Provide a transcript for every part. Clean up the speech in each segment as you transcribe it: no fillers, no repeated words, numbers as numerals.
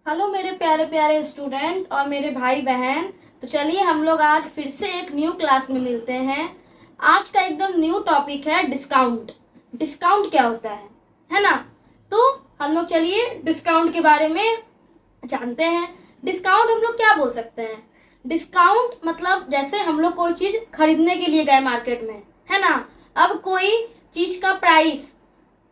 Hello मेरे प्यारे प्यारे स्टूडेंट और मेरे भाई बहन। तो चलिए हम लोग आज फिर से एक न्यू क्लास में मिलते हैं। आज का एकदम न्यू टॉपिक है डिस्काउंट। डिस्काउंट क्या होता है ना। तो हम लोग चलिए डिस्काउंट के बारे में जानते हैं। डिस्काउंट हम लोग क्या बोल सकते हैं। डिस्काउंट मतलब जैसे हम लोग कोई चीज खरीदने के लिए गए मार्केट में, है ना। अब कोई चीज का प्राइस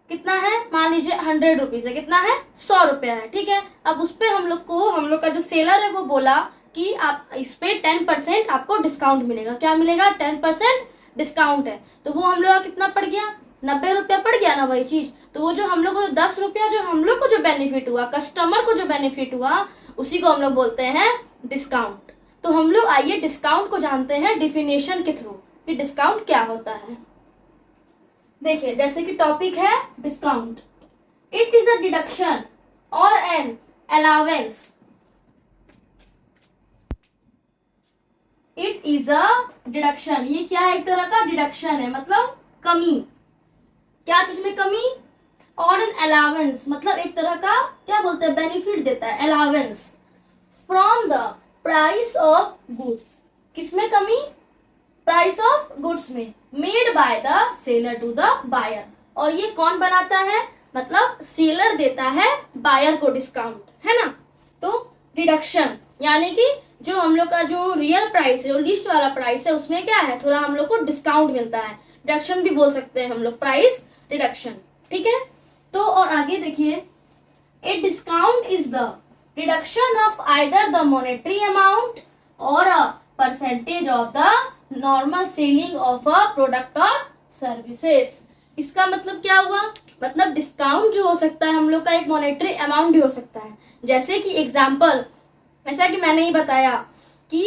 कितना है, मान लीजिए 100 रुपीज है, कितना है 100 रुपया है, ठीक है। अब उस पे हम लोग का जो सेलर है वो बोला कि आप इस पे 10% आपको डिस्काउंट मिलेगा। क्या मिलेगा, 10% डिस्काउंट है। तो वो हम लोग का कितना पड़ गया, 90 रुपया पड़ गया ना वही चीज। तो वो जो हम लोग को 10 रुपया जो हम लोग को जो बेनिफिट हुआ, कस्टमर को जो बेनिफिट हुआ, उसी को हम लोग बोलते हैं डिस्काउंट। तो हम लोग आइए डिस्काउंट को जानते हैं डिफिनेशन के थ्रू कि डिस्काउंट क्या होता है। देखिए जैसे कि टॉपिक है discount. It is a deduction or an allowance. It is a deduction, ये क्या है, एक तरह का डिडक्शन है, मतलब कमी। क्या चीज में कमी, और एन अलावेंस मतलब एक तरह का क्या बोलते हैं, बेनिफिट देता है, allowance from the price of goods. किसमें कमी, प्राइस ऑफ गुड्स में, made by the seller to the buyer. और ये कौन बनाता है, मतलब सेलर देता है बायर को डिस्काउंट, है ना। तो रिडक्शन यानी कि जो हम लोग का जो रियल प्राइस है, जो लिस्ट वाला प्राइस है, उसमें क्या है, थोड़ा हम लोग को डिस्काउंट मिलता है। रिडक्शन भी बोल सकते हैं हम लोग, प्राइस रिडक्शन, ठीक है। तो और आगे देखिए, a discount is the reduction of either the monetary amount or a percentage of the normal selling of a product or services. इसका मतलब क्या हुआ, मतलब डिस्काउंट जो हो सकता है हम लोग का एक मॉनेटरी अमाउंट भी हो सकता है। जैसे कि एग्जांपल, ऐसा कि मैंने ही बताया कि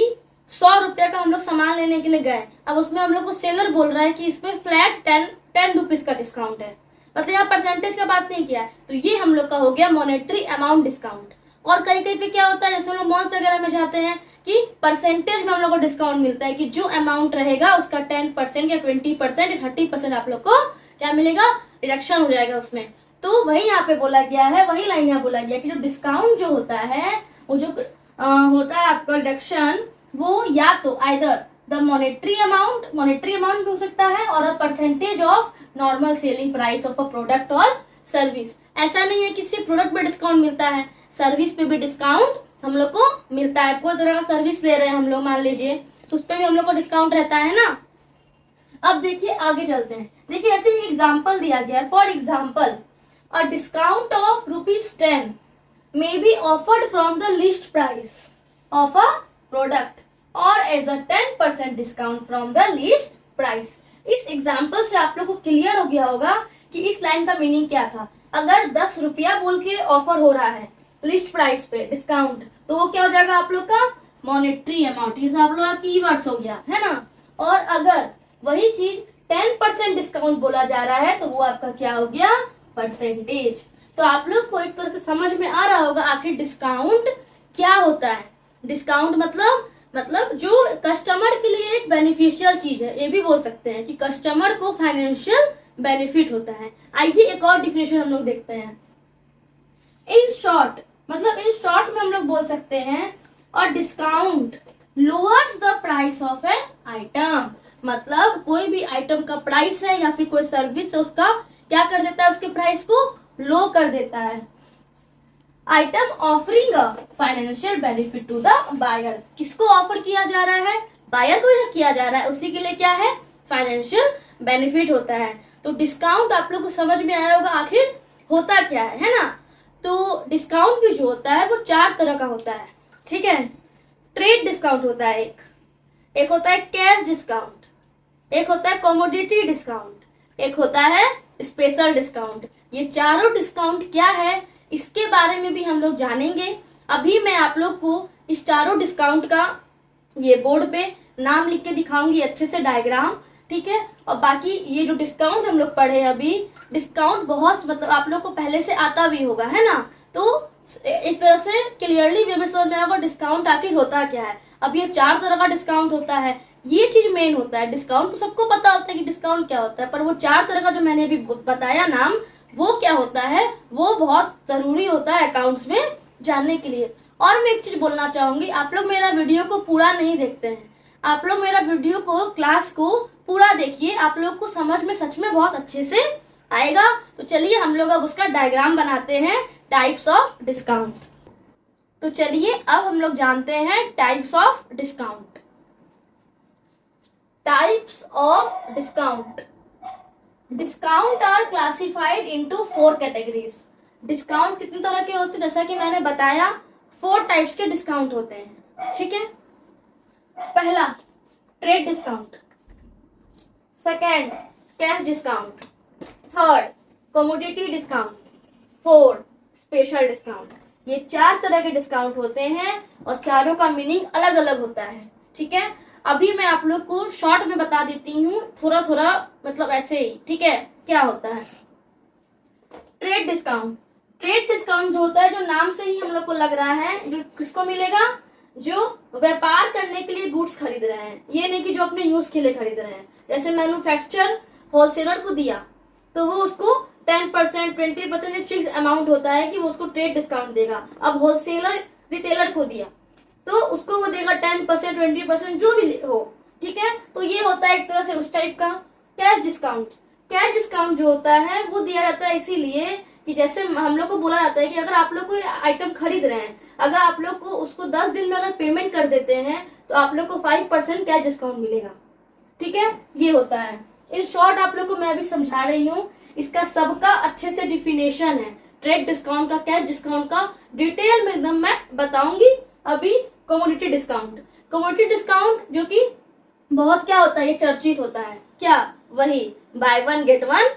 100 रुपया का हम लोग सामान लेने के लिए गए। अब उसमें हम लोग को सेलर बोल रहा है कि इसमें फ्लैट 10 रुपीज का डिस्काउंट है, मतलब यहाँ परसेंटेज का बात नहीं किया है। तो ये हम लोग का हो गया मॉनेटरी अमाउंट डिस्काउंट। और कहीं कहीं पे क्या होता है, जैसे हम लोग मॉल्स वगैरह में जाते हैं कि परसेंटेज में हम लोग को डिस्काउंट मिलता है कि जो अमाउंट रहेगा उसका 10% या 20% या 30% आप लोग को क्या मिलेगा, रिडक्शन हो जाएगा उसमें। तो वही यहाँ पे बोला गया है, वही लाइन यहाँ बोला गया कि जो डिस्काउंट जो होता है, वो जो होता है आपका रिडक्शन, वो या तो आइदर द मॉनेटरी अमाउंट भी हो सकता है, और a percentage of normal selling price of a product और सर्विस। ऐसा नहीं है कि सिर्फ प्रोडक्ट पे डिस्काउंट मिलता है, सर्विस पे भी डिस्काउंट हम लोग को मिलता है। कोई तरह का सर्विस ले रहे हैं हम लोग मान लीजिए, तो उस पर भी हम लोग को डिस्काउंट रहता है ना। अब देखिए आगे चलते हैं। देखिए ऐसे ही एग्जाम्पल दिया गया है, for example a discount of ₹10 may be offered from the list price of a product or as a 10% discount from the list price। इस एग्जाम्पल से आप लोग को क्लियर हो गया होगा कि इस लाइन का मीनिंग क्या था। अगर 10 रुपया बोल के ऑफर हो रहा है लिस्ट प्राइस पे डिस्काउंट, तो वो क्या हो जाएगा आप लोग का मॉनेटरी अमाउंट, ये आप लोग का कीवर्ड्स हो गया, है ना। और अगर वही चीज 10% डिस्काउंट बोला जा रहा है, तो वो आपका क्या हो गया, परसेंटेज। तो आप लोग को एक तरह से समझ में आ रहा होगा आखिर डिस्काउंट क्या होता है। डिस्काउंट मतलब जो कस्टमर के लिए एक बेनिफिशियल चीज है, ये भी बोल सकते हैं कि कस्टमर को फाइनेंशियल बेनिफिट होता है। आइए एक और डिफिनेशन हम लोग देखते हैं। इन शॉर्ट मतलब इन शॉर्ट में हम लोग बोल सकते हैं, और discount lowers the price of an item, मतलब कोई भी आइटम का प्राइस है या फिर कोई सर्विस है, उसका क्या कर देता है, उसके प्राइस को लो कर देता है। Item offering a financial benefit to the buyer, किसको ऑफर किया जा रहा है, बायर को ही किया जा रहा है, उसी के लिए क्या है, फाइनेंशियल बेनिफिट होता है। तो डिस्काउंट आप लोग को समझ में आया होगा आखिर होता क्या है ना। तो डिस्काउंट भी जो होता है वो 4 तरह का होता है, ठीक है। ट्रेड डिस्काउंट होता है एक होता है कैश डिस्काउंट, एक होता है कमोडिटी डिस्काउंट, एक होता है स्पेशल डिस्काउंट। ये चारों डिस्काउंट क्या है इसके बारे में भी हम लोग जानेंगे। अभी मैं आप लोग को इस चारों डिस्काउंट का ये बोर्ड पे नाम लिख के दिखाऊंगी, अच्छे से डायग्राम, ठीक है। और बाकी ये जो डिस्काउंट हम लोग पढ़े अभी, डिस्काउंट बहुत मतलब आप लोग को पहले से आता भी होगा, है ना। तो एक तरह से क्लियरली वे में समझ में आएगा डिस्काउंट आखिर होता क्या है। अब ये 4 तरह का डिस्काउंट होता है, ये चीज मेन होता है। डिस्काउंट तो सबको पता होता है कि डिस्काउंट क्या होता है, पर वो 4 तरह का जो मैंने अभी बताया नाम, वो क्या होता है, वो बहुत जरूरी होता है अकाउंट्स में जानने के लिए। और मैं एक चीज बोलना चाहूंगी, आप लोग मेरा वीडियो को पूरा नहीं देखते हैं, आप लोग मेरा वीडियो को, क्लास को पूरा देखिए, आप लोग को समझ में सच में बहुत अच्छे से आएगा। तो चलिए हम लोग अब उसका डायग्राम बनाते हैं, टाइप्स ऑफ डिस्काउंट। तो चलिए अब हम लोग जानते हैं types of discount. Types of discount. Discount are classified into 4 categories. Discount कितने तरह के होते हैं, जैसा कि मैंने बताया 4 टाइप्स के डिस्काउंट होते हैं, ठीक है। पहला trade discount, second cash discount, third commodity discount, fourth special discount. ये 4 तरह के डिस्काउंट होते हैं और चारों का मीनिंग अलग अलग होता है, ठीक है। अभी मैं आप लोग को शॉर्ट में बता देती हूँ, थोड़ा थोड़ा मतलब ऐसे ही, ठीक है। क्या होता है ट्रेड डिस्काउंट? ट्रेड डिस्काउंट जो होता है, जो नाम से ही हम लोग को लग रहा है, जो किसको मिलेगा, जो व्यापार करने के लिए गुड्स खरीद रहे हैं, ये नहीं कि जो अपने यूज के लिए खरीद रहे हैं। जैसे मैन्युफैक्चर होलसेलर को दिया तो वो उसको 10%, 20% फिक्स अमाउंट होता है कि वो उसको ट्रेड डिस्काउंट देगा। अब होलसेलर रिटेलर को दिया तो उसको वो देगा 10%, 20%, जो भी हो, ठीक है। तो ये होता है एक तरह से उस टाइप का। कैश डिस्काउंट, कैश डिस्काउंट जो होता है वो दिया जाता है इसीलिए कि जैसे हम लोग को बोला जाता है कि अगर आप लोग कोई आइटम खरीद रहे हैं, अगर आप लोग को उसको 10 दिन में अगर पेमेंट कर देते हैं तो आप लोग को 5% कैश डिस्काउंट मिलेगा, ठीक है। ये होता है। इन शॉर्ट आप लोग को मैं अभी समझा रही हूँ, इसका सबका अच्छे से डिफिनेशन है, ट्रेड डिस्काउंट का, कैश डिस्काउंट का डिटेल में एकदम मैं बताऊंगी। अभी कमोडिटी डिस्काउंट, कमोडिटी डिस्काउंट जो कि बहुत क्या होता है, ये चर्चित होता है। क्या? वही बाय 1 गेट 1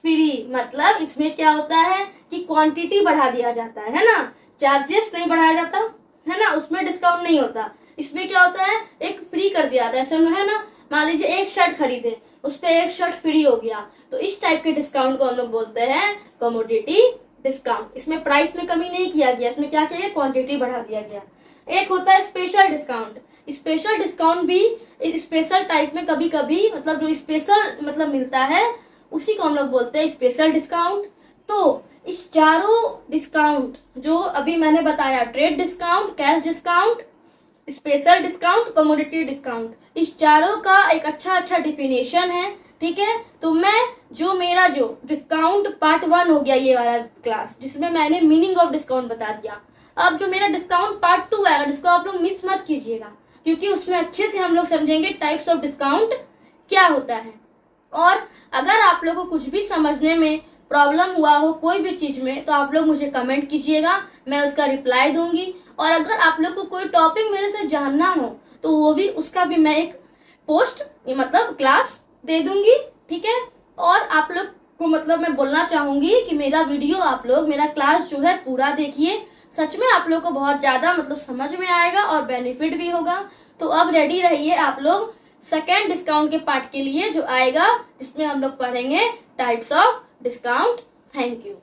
फ्री। मतलब इसमें क्या होता है कि क्वांटिटी बढ़ा दिया जाता है ना, चार्जेस नहीं बढ़ाया जाता है ना, उसमें डिस्काउंट नहीं होता। इसमें क्या होता है, एक फ्री कर दिया जाता है, ऐसे है ना। मान लीजिए एक शर्ट खरीदे, उस पर एक शर्ट फ्री हो गया, तो इस टाइप के डिस्काउंट को हम लोग बोलते हैं कमोडिटी डिस्काउंट। इसमें प्राइस में कमी नहीं किया गया, इसमें क्या किया गया, क्वांटिटी बढ़ा दिया गया। एक होता है स्पेशल डिस्काउंट। स्पेशल डिस्काउंट भी स्पेशल टाइप में कभी कभी मतलब जो स्पेशल मतलब मिलता है उसी को हम लोग बोलते हैं स्पेशल डिस्काउंट। तो इस चारों डिस्काउंट जो अभी मैंने बताया, trade discount, cash discount, special discount, commodity discount, इस चारों का एक अच्छा डिफिनेशन है, ठीक है। तो मैं जो मेरा जो डिस्काउंट पार्ट 1 हो गया ये वाला क्लास, जिसमें मैंने मीनिंग ऑफ डिस्काउंट बता दिया। अब जो मेरा डिस्काउंट पार्ट 2 आएगा, जिसको आप लोग मिस मत कीजिएगा, क्योंकि उसमें अच्छे से हम लोग समझेंगे टाइप्स ऑफ डिस्काउंट क्या होता है। और अगर आप लोगों को कुछ भी समझने में प्रॉब्लम हुआ हो कोई भी चीज में, तो आप लोग मुझे कमेंट कीजिएगा, मैं उसका रिप्लाई दूंगी। और अगर आप लोग को कोई टॉपिक मेरे से जानना हो तो वो भी, उसका भी मैं एक पोस्ट मतलब क्लास दे दूंगी, ठीक है। और आप लोग को मतलब मैं बोलना चाहूंगी कि मेरा वीडियो आप लोग, मेरा क्लास जो है पूरा देखिए, सच में आप लोग को बहुत ज्यादा मतलब समझ में आएगा और बेनिफिट भी होगा। तो अब रेडी रहिए आप लोग सेकेंड डिस्काउंट के पार्ट के लिए जो आएगा, जिसमें हम लोग पढ़ेंगे types of discount. Thank you.